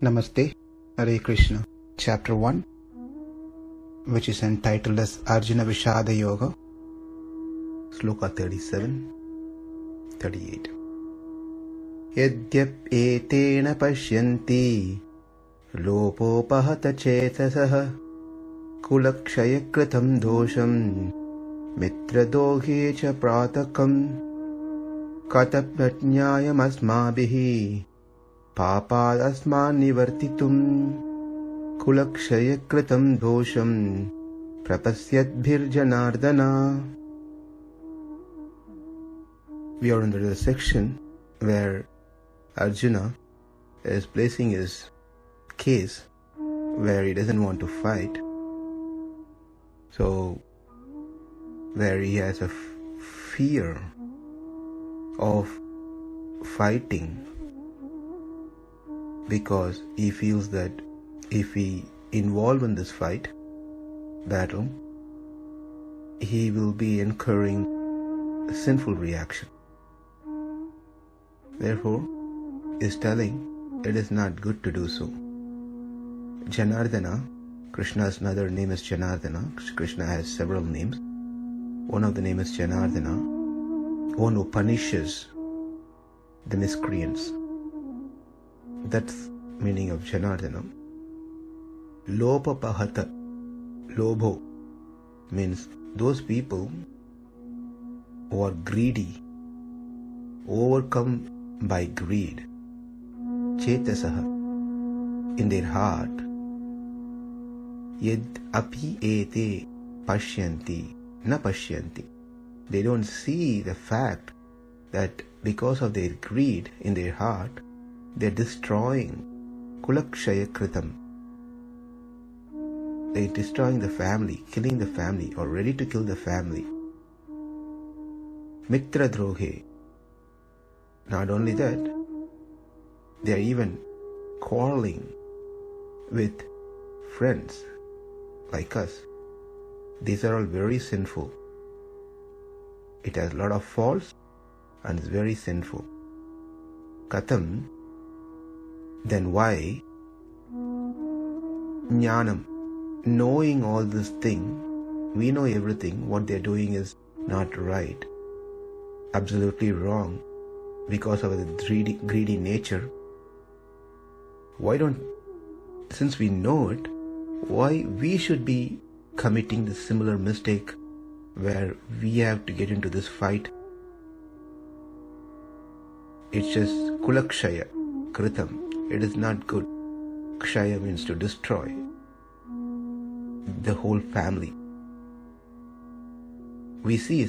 Namaste, Hare Krishna. Chapter 1, which is entitled as Arjuna Vishada Yoga, Sloka 37-38. Yadyapetena paśyanti lobhopahata-cetasaḥ kula-kṣaya-kṛtaṁ doṣaṁ mitra-drohe ca pātakam kathaṁ jñeyam asmābhiḥ pāpād asmān nivartitum kula-kṣaya-kṛtaṁ doṣaṁ prapaśyadbhir Janārdana. We are under the section where Arjuna is placing his case where he doesn't want to fight. So, where he has a fear of fighting because he feels that if he involved in this battle, he will be incurring a sinful reaction. Therefore, he is telling it is not good to do so. Janārdana, Krishna's another name is Janārdana. Krishna has several names. One of the name is Janārdana, one who punishes the miscreants. That's meaning of Janārdana. Lobhopahata, lobho means those people who are greedy, overcome by greed. Cetasaḥ, in their heart. Yady paśyanti, na paśyanti. They don't see the fact that because of their greed in their heart, they're destroying kula-kṣaya-kṛtaṁ. They're destroying the family, killing the family, or ready to kill the family. Mitra-drohe. Not only that, they are even quarreling with friends like us. These are all very sinful. It has a lot of faults and is very sinful. Kathaṁ, then why? Jñeyam, knowing all this thing, we know everything, what they are doing is not right, absolutely wrong, because of the greedy nature. Since we know it, why we should be committing the similar mistake where we have to get into this fight? It's just kula-kṣaya-kṛtaṁ. It is not good. Kṣaya means to destroy the whole family. We see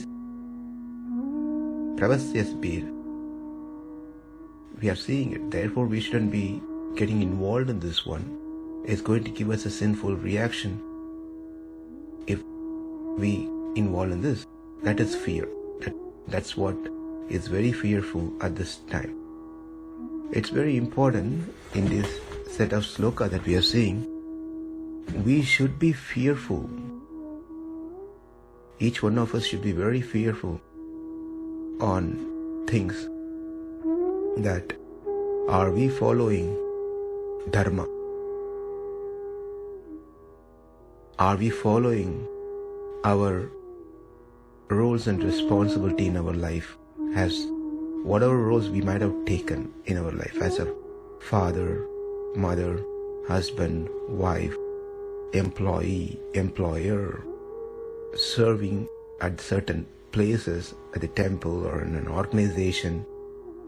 prapaśyadbhir. We are seeing it. Therefore, we shouldn't be getting involved in this one. It's going to give us a sinful reaction if we involve in this. That is fear. That's what is very fearful at this time. It's very important in this set of sloka that we are seeing. We should be fearful. Each one of us should be very fearful on things that are we following dharma? Are we following our roles and responsibility in our life as whatever roles we might have taken in our life as a father, mother, husband, wife, employee, employer, serving at certain places at the temple or in an organization?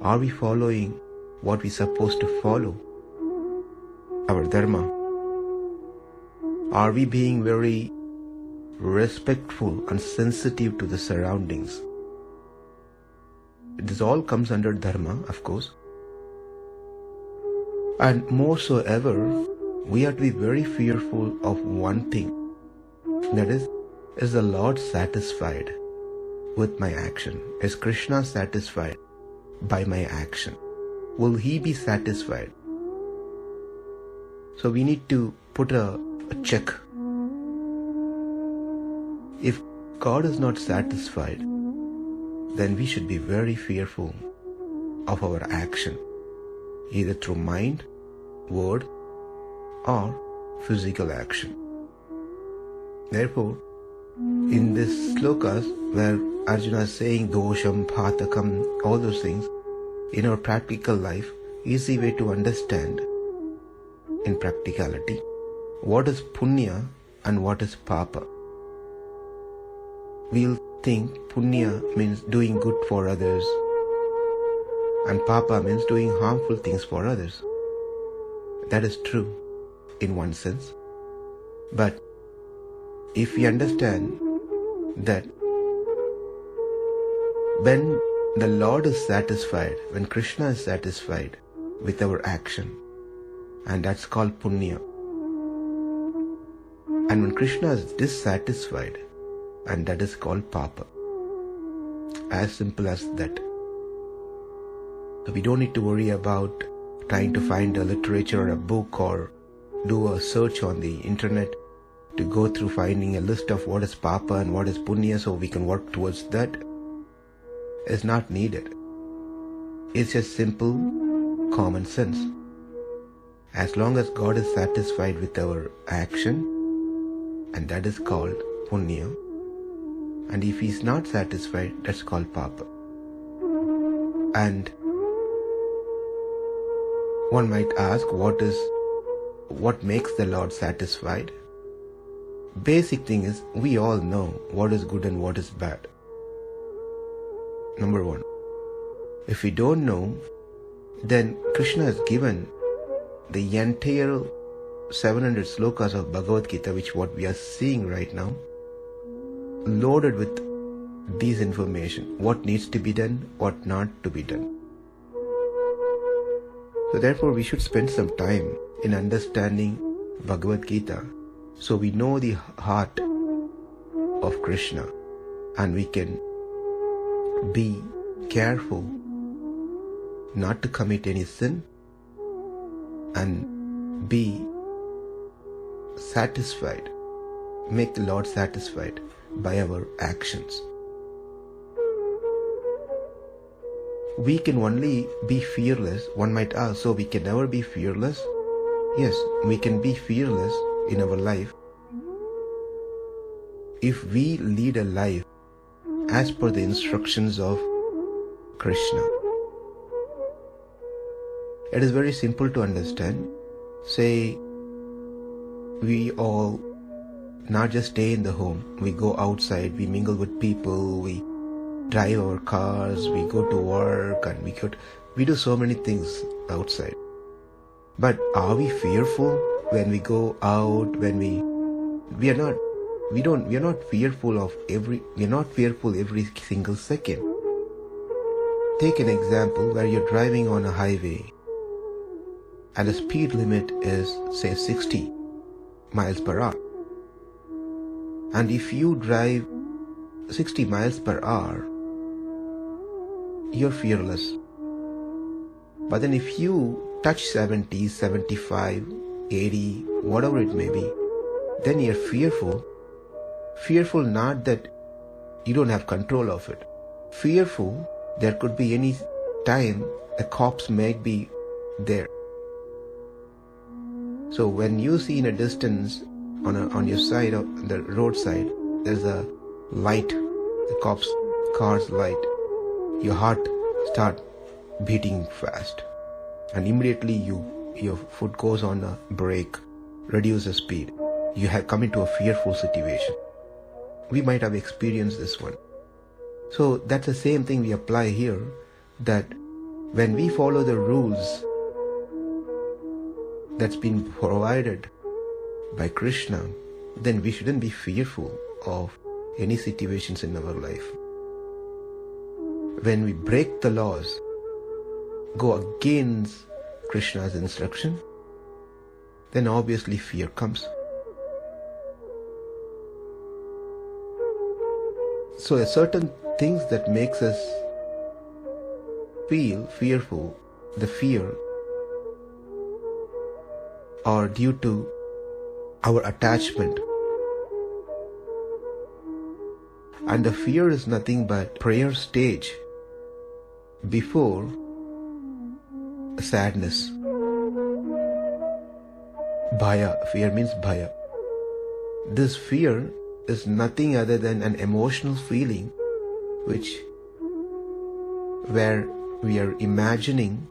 Are we following what we're supposed to follow? Our dharma? Are we being very respectful and sensitive to the surroundings? This all comes under dharma, of course. And more so ever, we have to be very fearful of one thing. That is the Lord satisfied with my action? Is Krishna satisfied by my action? Will He be satisfied? So we need to put a check. If God is not satisfied, then we should be very fearful of our action, either through mind, word, or physical action. Therefore, in this slokas where Arjuna is saying doṣaṁ, pātakam, all those things, in our practical life, easy way to understand in practicality what is punya and what is pāpa. We'll think punya means doing good for others and pāpa means doing harmful things for others. That is true in one sense. But if we understand that when the Lord is satisfied, when Krishna is satisfied with our action, and that's called punya. And when Krishna is dissatisfied, and that is called pāpa. As simple as that. So we don't need to worry about trying to find a literature or a book or do a search on the internet to go through finding a list of what is pāpa and what is punya so we can work towards that. Is not needed. It's just simple common sense. As long as God is satisfied with our action, and that is called punya, and if He is not satisfied, that's called pāpa. And one might ask, what makes the Lord satisfied? Basic thing is, we all know what is good and what is bad. Number one. If we don't know, then Krishna has given the entire 700 slokas of Bhagavad Gita, which what we are seeing right now, loaded with these information, what needs to be done, what not to be done. So therefore we should spend some time in understanding Bhagavad Gita so we know the heart of Krishna and we can be careful not to commit any sin and be satisfied, make the Lord satisfied by our actions. We can only be fearless. One might ask, so we can never be fearless? Yes, we can be fearless in our life if we lead a life as per the instructions of Krishna. It is very simple to understand. Say, we all not just stay in the home, we go outside, we mingle with people, we drive our cars, we go to work, and we do so many things outside. But are we fearful when we go out? When we are not fearful every single second. Take an example where you're driving on a highway and the speed limit is say 60 miles per hour. And if you drive 60 miles per hour, you're fearless. But then if you touch 70, 75, 80, whatever it may be, then you're fearful. Fearful not that you don't have control of it. Fearful there could be any time the cops might be there. So when you see in a distance on your side of the roadside, there's a light, the cops' car's light, your heart start beating fast, and immediately your foot goes on a brake, reduce the speed. You have come into a fearful situation. We might have experienced this one. So that's the same thing we apply here, that when we follow the rules that's been provided by Krishna, then we shouldn't be fearful of any situations in our life. When we break the laws, go against Krishna's instruction, then obviously fear comes. So there are certain things that makes us feel fearful. The fear are due to our attachment. And the fear is nothing but prayer stage before sadness. Bhaya, fear means bhaya. This fear is nothing other than an emotional feeling where we are imagining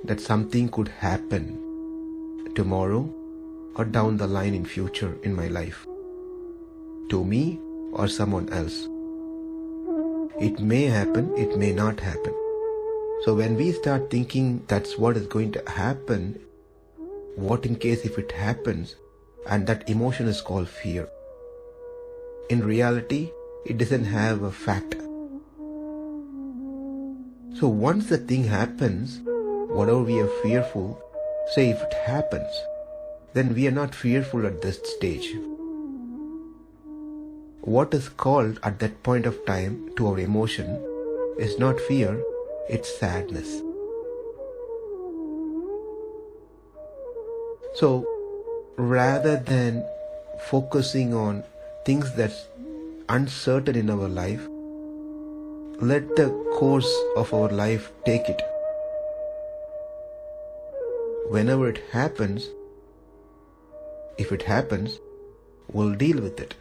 that something could happen tomorrow or down the line in future in my life, to me or someone else. It may happen, it may not happen. So when we start thinking that's what is going to happen, what in case if it happens, and that emotion is called fear. In reality, it doesn't have a fact. So once the thing happens, whatever we are fearful, say if it happens, then we are not fearful at this stage. What is called at that point of time to our emotion is not fear, it's sadness. So rather than focusing on things that's uncertain in our life, let the course of our life take it. Whenever it happens, if it happens, we'll deal with it.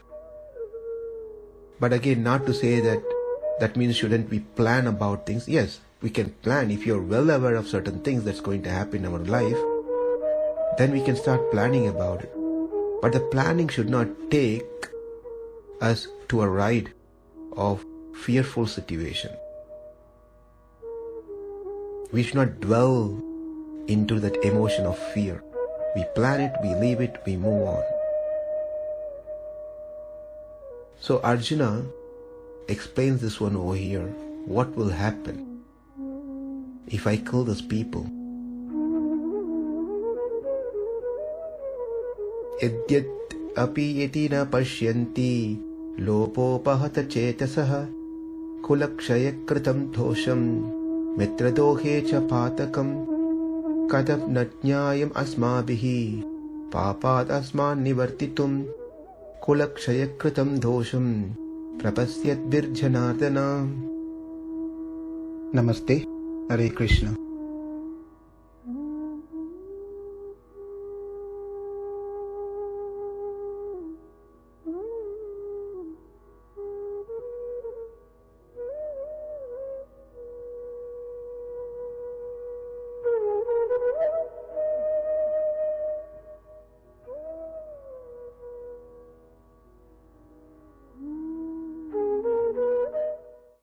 But again, not to say that means shouldn't we plan about things. Yes, we can plan. If you're well aware of certain things that's going to happen in our life, then we can start planning about it. But the planning should not take us to a ride of fearful situation. We should not dwell into that emotion of fear. We plan it, we leave it, we move on. So Arjuna explains this one over here. What will happen if I kill these people? Yadyat api yati na paśyanti lobhopahata-cetasaḥ kula-kṣaya-kṛtaṁ doṣaṁ mitra-drohe ca pātakam kathaṁ na jñeyam asmābhiḥ pāpād asmān nivartitum kula-kṣaya-kṛtaṁ doṣaṁ prapaśyadbhir Janārdana. Namaste. Hare Krishna.